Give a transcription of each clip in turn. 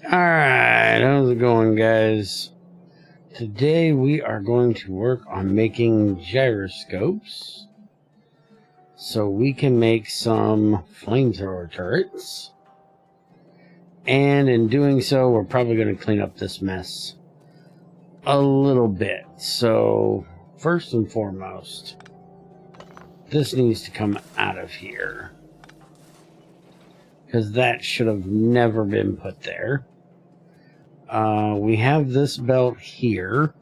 Alright, how's it going, guys? Today we are going to work on making gyroscopes so we can make some flamethrower turrets. And in doing so, we're probably going to clean up this mess a little bit. So, first and foremost, this needs to come out of here, because that should have never been put there. We have this belt here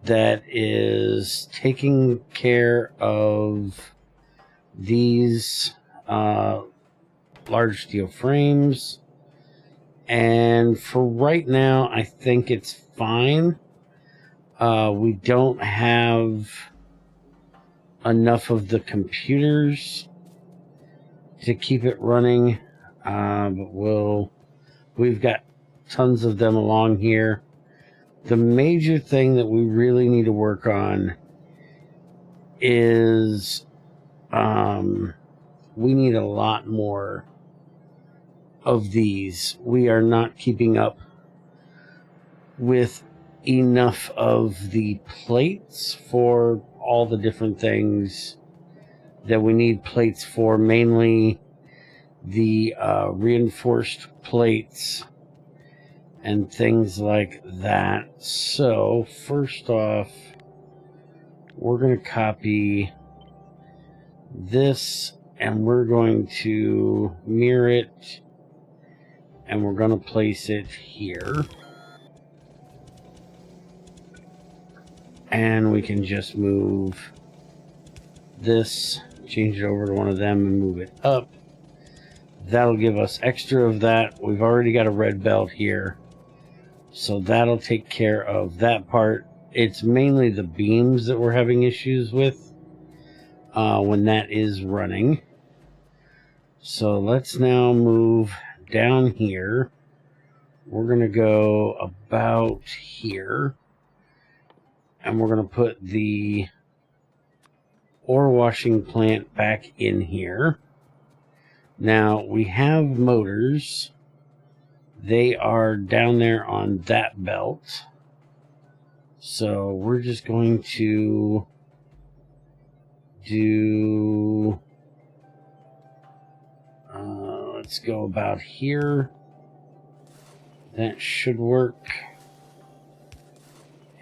that is taking care of these large steel frames, and for right now I think it's fine. We don't have enough of the computers to keep it running, but we've got tons of them along here. The major thing that we really need to work on is we need a lot more of these. We are not keeping up with enough of the plates for all the different things that we need plates for, mainly the reinforced plates and things like that. So first off, we're going to copy this and we're going to mirror it and we're going to place it here. And we can just move this, change it over to one of them and move it up. That'll give us extra of that. We've already got a red belt here, so that'll take care of that part. It's mainly the beams that we're having issues with when that is running. So let's now move down here. We're going to go about here. And we're going to put the ore washing plant back in here. Now, we have motors. They are down there on that belt. So we're just going to do... let's go about here. That should work.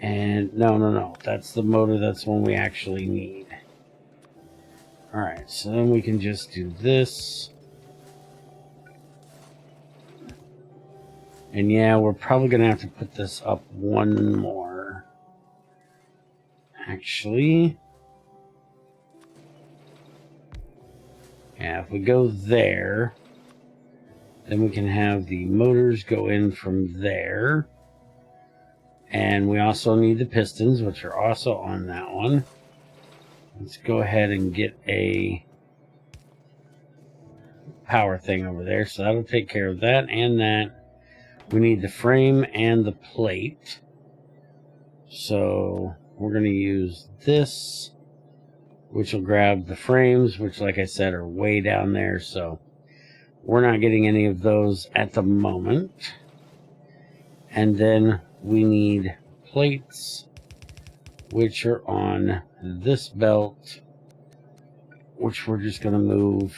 And no, that's the motor. That's one we actually need. Alright, so then we can just do this. And yeah, we're probably going to have to put this up one more. Actually, yeah, if we go there, then we can have the motors go in from there. And we also need the pistons, which are also on that one. Let's go ahead and get a power thing over there. So that'll take care of that and that. We need the frame and the plate. So we're going to use this, which will grab the frames, which, like I said, are way down there. So we're not getting any of those at the moment. And then we need plates, which are on this belt, which we're just going to move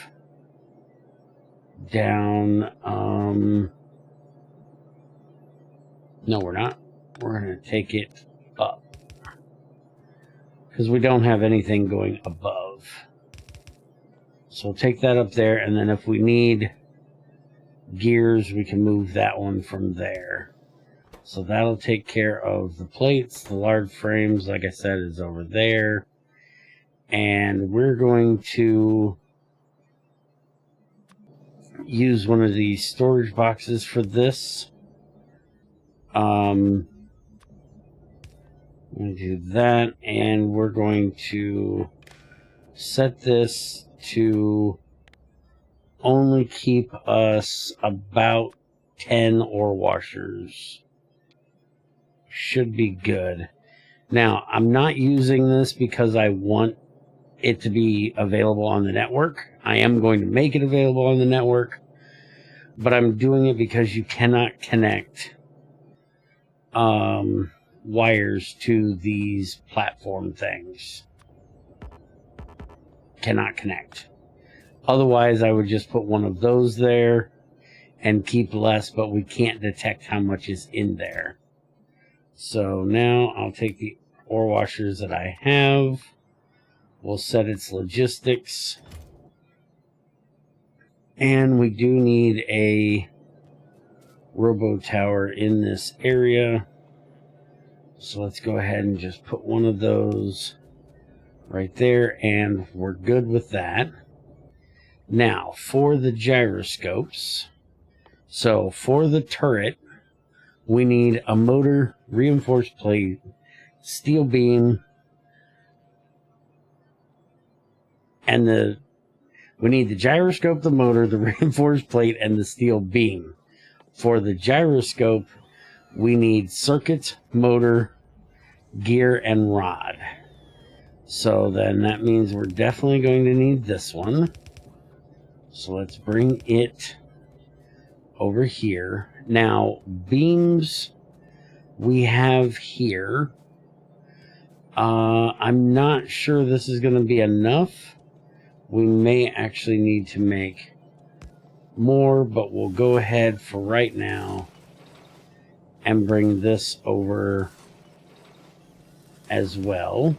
down. No, we're not. We're going to take it up, because we don't have anything going above. So we'll take that up there, and then if we need gears, we can move that one from there. So that'll take care of the plates. The large frames, like I said, is over there. And we're going to use one of these storage boxes for this. I'm going to do that. And we're going to set this to only keep us about 10 ore washers. Should be good. Now, I'm not using this because I want it to be available on the network. I am going to make it available on the network, but I'm doing it because you cannot connect wires to these platform things. Cannot connect. Otherwise, I would just put one of those there and keep less, but we can't detect how much is in there. So now I'll take the ore washers that I have. We'll set its logistics. And we do need a robo tower in this area. So let's go ahead and just put one of those right there, and we're good with that. Now, for the gyroscopes, so for the turret, we need a motor, reinforced plate, steel beam, and we need the gyroscope, the motor, the reinforced plate, and the steel beam. For the gyroscope, we need circuit, motor, gear, and rod. So then that means we're definitely going to need this one. So let's bring it over here. Now, beams we have here. I'm not sure this is going to be enough. We may actually need to make more, but we'll go ahead for right now and bring this over as well.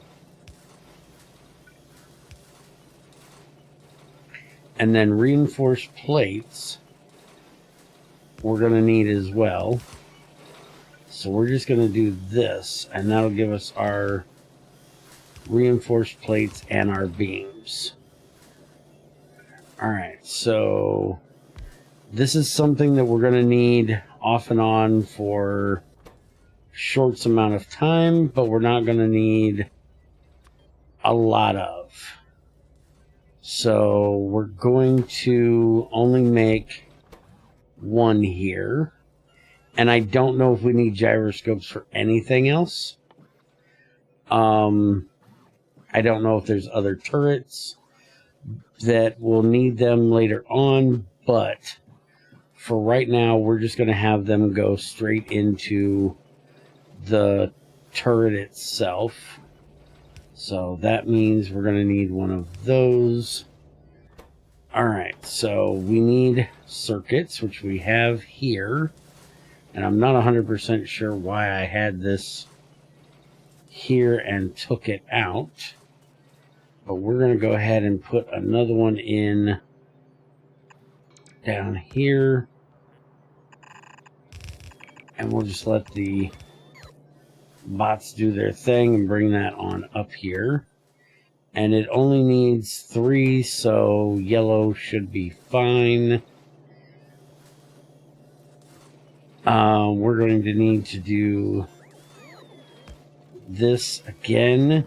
And then reinforced plates we're going to need as well. So we're just going to do this, and that'll give us our reinforced plates and our beams. Alright, so this is something that we're going to need off and on for short amount of time, but we're not going to need a lot of. So we're going to only make one here. And I don't know if we need gyroscopes for anything else. I don't know if there's other turrets that will need them later on, but for right now, we're just going to have them go straight into the turret itself. So that means we're going to need one of those. Alright, so we need circuits, which we have here. And I'm not 100% sure why I had this here and took it out. But we're going to go ahead and put another one in down here. And we'll just let the bots do their thing and bring that on up here. And it only needs 3, so yellow should be fine. We're going to need to do this again.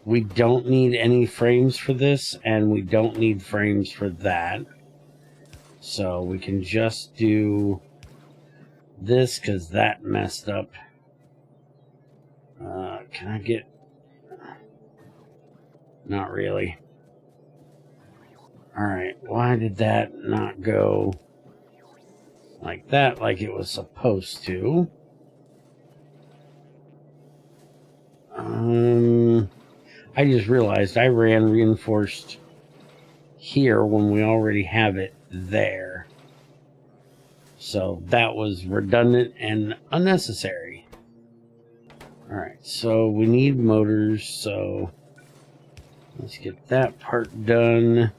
We don't need any frames for this, and we don't need frames for that. So we can just do this because that messed up. Can I get... Not really. Alright, why did that not go like that, like it was supposed to? I just realized I ran reinforced here when we already have it there. So that was redundant and unnecessary. Alright, so we need motors, so let's get that part done.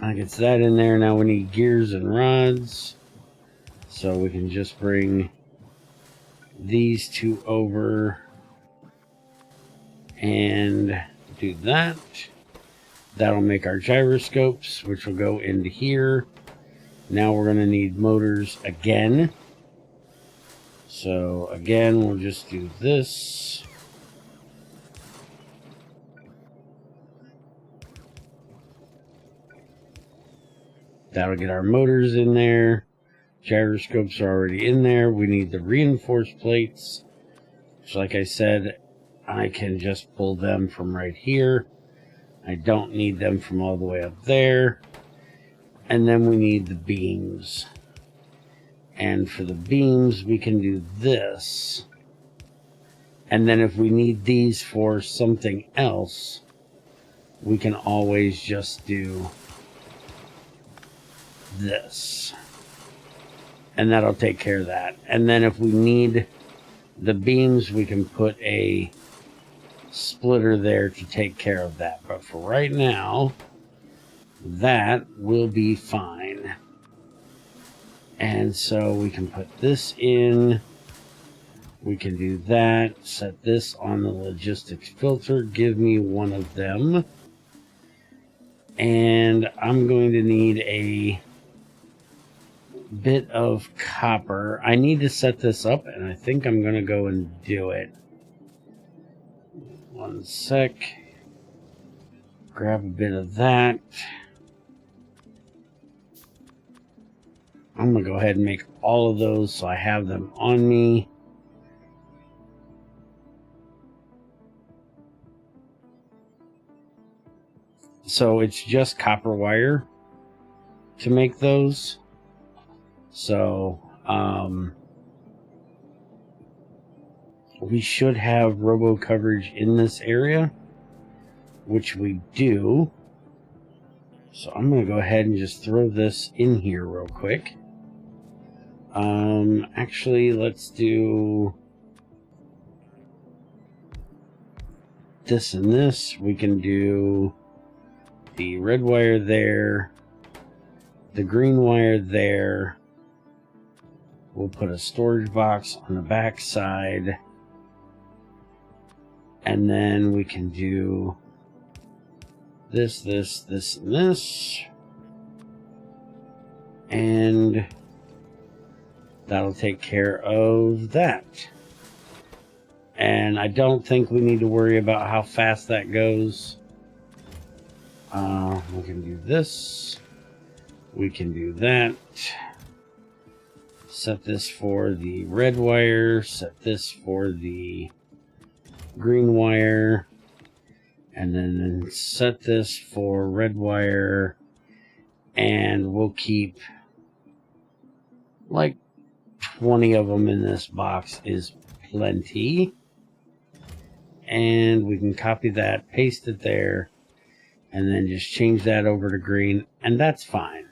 I get that in there. Now we need gears and rods. So we can just bring these two over and do that. That'll make our gyroscopes, which will go into here. Now we're going to need motors again. So again, we'll just do this. That'll get our motors in there. Gyroscopes are already in there. We need the reinforced plates, which, like I said, I can just pull them from right here. I don't need them from all the way up there. And then we need the beams. And for the beams, we can do this. And then if we need these for something else, we can always just do this. And that'll take care of that. And then if we need the beams, we can put a splitter there to take care of that. But for right now, that will be fine. And so we can put this in. We can do that. Set this on the logistics filter. Give me one of them. And I'm going to need a bit of copper. I need to set this up, and I think I'm going to go and do it. One sec. Grab a bit of that. I'm going to go ahead and make all of those so I have them on me. So it's just copper wire to make those. So we should have robo coverage in this area, which we do. So I'm going to go ahead and just throw this in here real quick. Actually, let's do this and this. We can do the red wire there, the green wire there. We'll put a storage box on the back side, and then we can do this, this, this, and this, and that'll take care of that. And I don't think we need to worry about how fast that goes. We can do this. We can do that. Set this for the red wire. Set this for the green wire. And then set this for red wire. And we'll keep like 20 of them in this box is plenty. And we can copy that, paste it there, and then just change that over to green, and that's fine.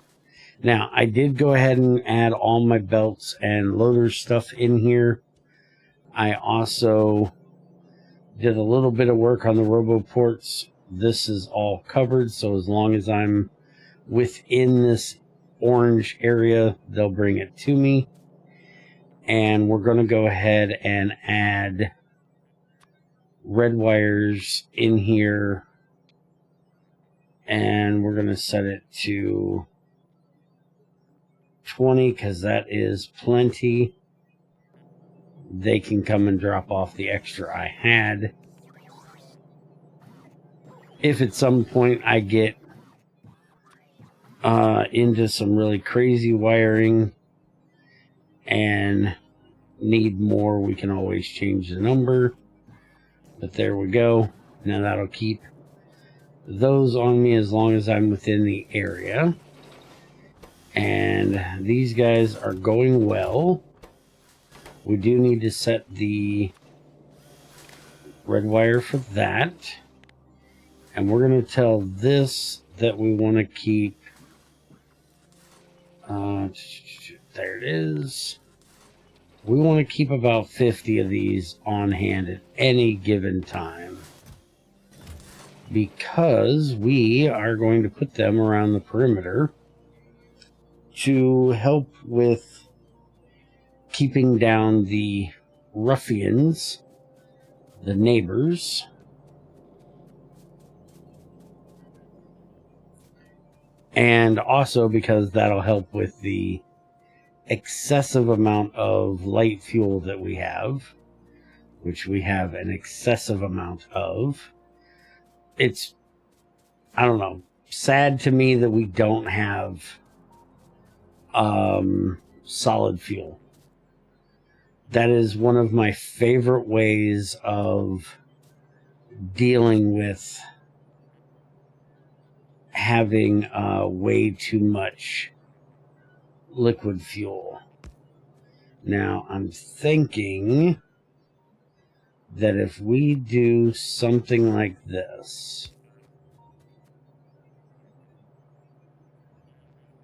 Now, I did go ahead and add all my belts and loader stuff in here. I also did a little bit of work on the robo ports. This is all covered, so as long as I'm within this orange area, they'll bring it to me. And we're going to go ahead and add red wires in here. And we're going to set it to 20 because that is plenty. They can come and drop off the extra I had. If at some point I get into some really crazy wiring and need more, we can always change the number. But there we go. Now that'll keep those on me as long as I'm within the area. And these guys are going well. We do need to set the red wire for that. And we're going to tell this that we want to keep. There it is. We want to keep about 50 of these on hand at any given time, because we are going to put them around the perimeter to help with keeping down the ruffians, the neighbors. And also because that'll help with the excessive amount of light fuel that we have, which we have an excessive amount of. It's, I don't know, sad to me that we don't have solid fuel. That is one of my favorite ways of dealing with having way too much liquid fuel. Now, I'm thinking that if we do something like this,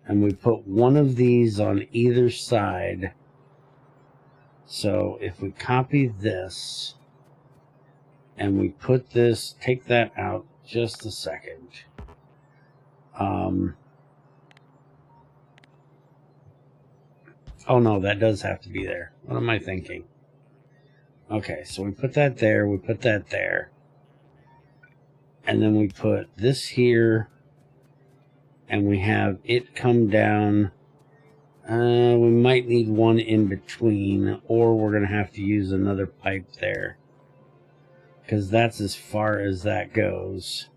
and we put one of these on either side, so if we copy this, and we put this, take that out just a second. Oh no, that does have to be there. What am I thinking? Okay, so we put that there, we put that there. And then we put this here, and we have it come down. We might need one in between, or we're going to have to use another pipe there, because that's as far as that goes,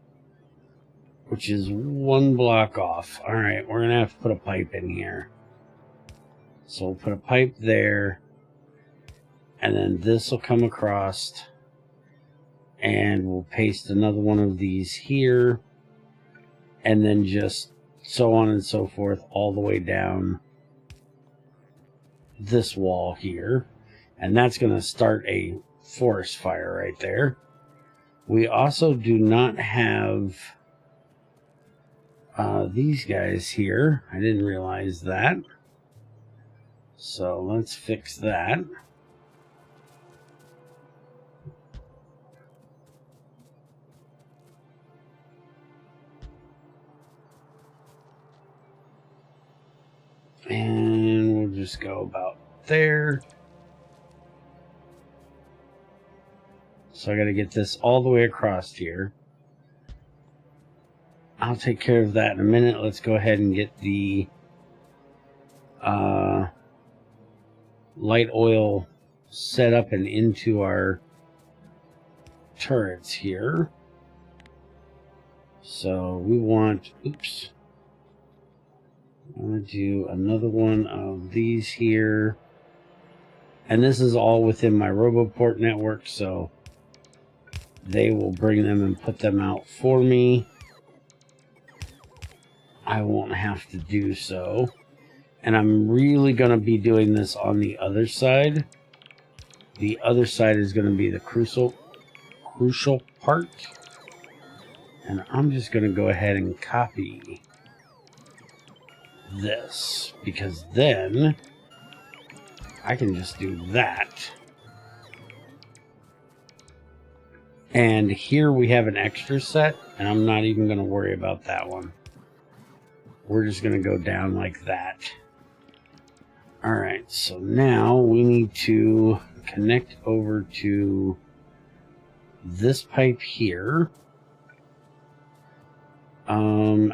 which is one block off. All right, we're going to have to put a pipe in here. So we'll put a pipe there, and then this will come across, and we'll paste another one of these here, and then just so on and so forth all the way down this wall here. And that's going to start a forest fire right there. We also do not have these guys here. I didn't realize that. So let's fix that. And we'll just go about there. So I got to get this all the way across here. I'll take care of that in a minute. Let's go ahead and get the light oil set up and into our turrets here. So we want, oops, I'm going to do another one of these here. And this is all within my RoboPort network, so they will bring them and put them out for me. I won't have to do so. And I'm really going to be doing this on the other side. The other side is going to be the crucial part. And I'm just going to go ahead and copy this, because then I can just do that. And here we have an extra set, and I'm not even going to worry about that one. We're just going to go down like that. Alright, so now we need to connect over to this pipe here.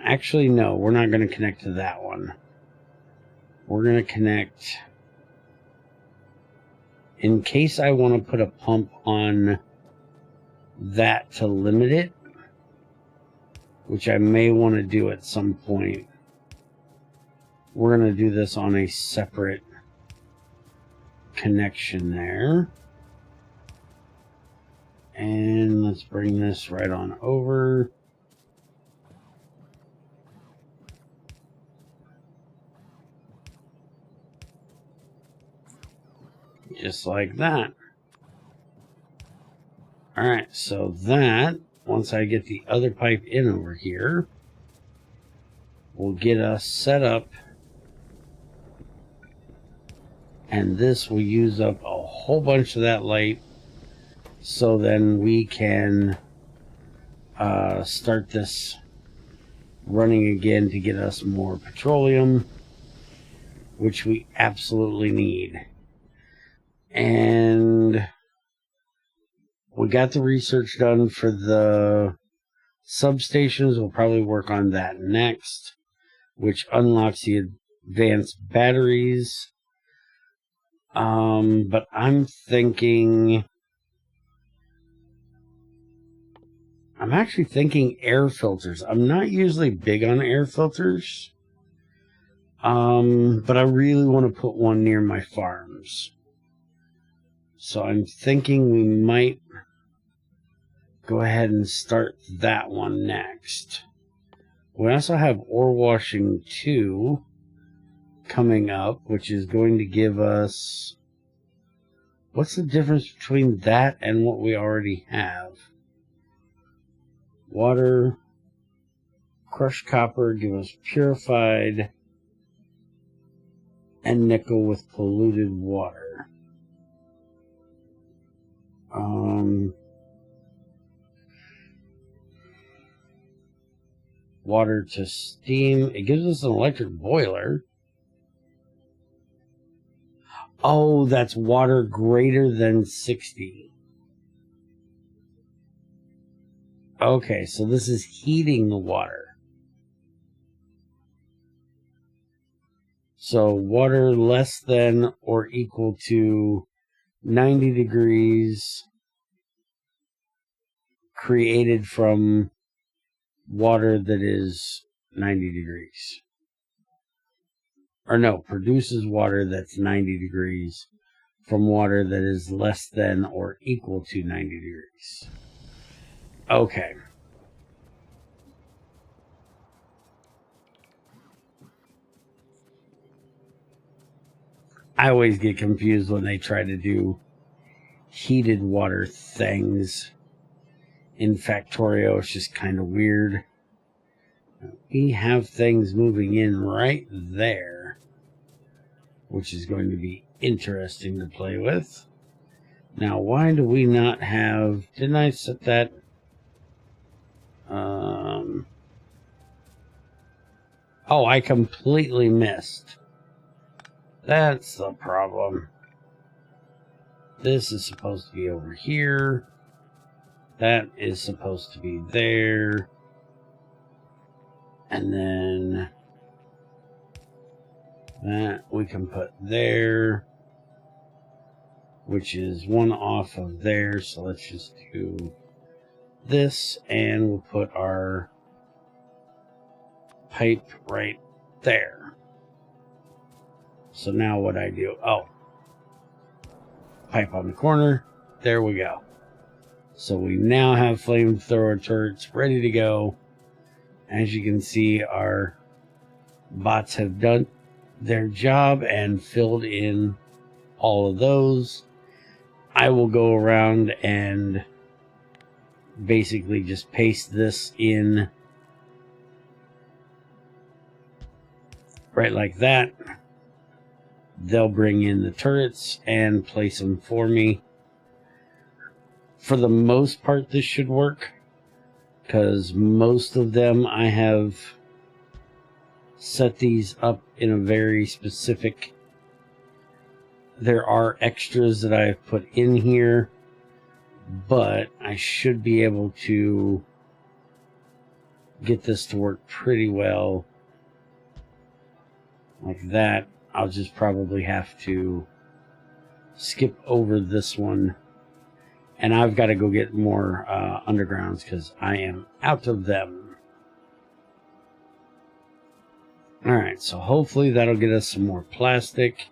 Actually, no, we're not going to connect to that one. We're going to connect, in case I want to put a pump on that to limit it, which I may want to do at some point. We're going to do this on a separate connection there. And let's bring this right on over. Just like that. Alright, so that, once I get the other pipe in over here, will get us set up. And this will use up a whole bunch of that light, so then we can start this running again to get us more petroleum, which we absolutely need. And we got the research done for the substations. We'll probably work on that next, which unlocks the advanced batteries. But I'm actually thinking air filters. I'm not usually big on air filters. But I really want to put one near my farms. So I'm thinking we might go ahead and start that one next. We also have ore washing 2 coming up, which is going to give us... What's the difference between that and what we already have? Water, crushed copper, give us purified, and nickel with polluted water. Water to steam. It gives us an electric boiler. Oh, that's water greater than 60. Okay, so this is heating the water. So water less than or equal to 90 degrees created from water that is 90 degrees. Or no, produces water that's 90 degrees from water that is less than or equal to 90 degrees. Okay. I always get confused when they try to do heated water things in Factorio. It's just kind of weird. We have things moving in right there, which is going to be interesting to play with. Now, why do we not have... Didn't I set that? Oh, I completely missed. That's the problem. This is supposed to be over here. That is supposed to be there. And then that we can put there, which is one off of there. So let's just do this, and we'll put our pipe right there. So now what I do, oh, pipe on the corner, there we go. So we now have flamethrower turrets ready to go. As you can see, our bots have done their job and filled in all of those. I will go around and basically just paste this in right like that. They'll bring in the turrets and place them for me. For the most part, this should work, because most of them I have set these up in a very specific... There are extras that I've put in here, but I should be able to get this to work pretty well like that. I'll just probably have to skip over this one, and I've got to go get more undergrounds because I am out of them. Alright, so hopefully that'll get us some more plastic.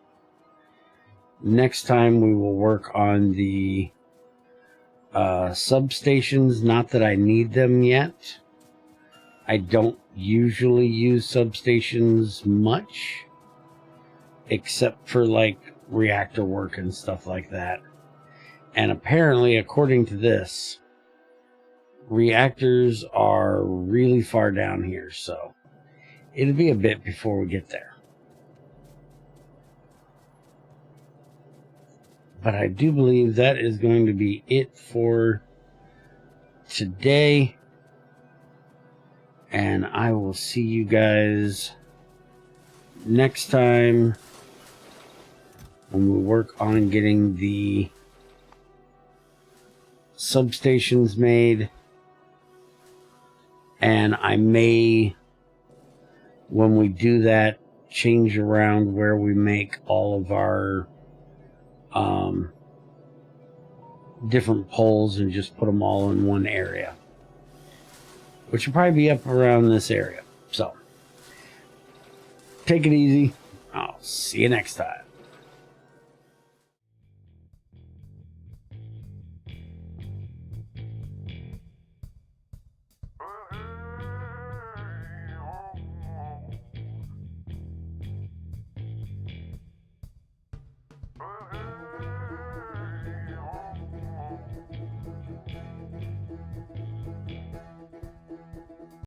Next time we will work on the substations. Not that I need them yet. I don't usually use substations much, except for like reactor work and stuff like that. And apparently, according to this, reactors are really far down here, so it'll be a bit before we get there. But I do believe that is going to be it for today. And I will see you guys next time when we work on getting the substations made. And I may, when we do that, change around where we make all of our different poles and just put them all in one area, which will probably be up around this area. So take it easy. I'll see you next time.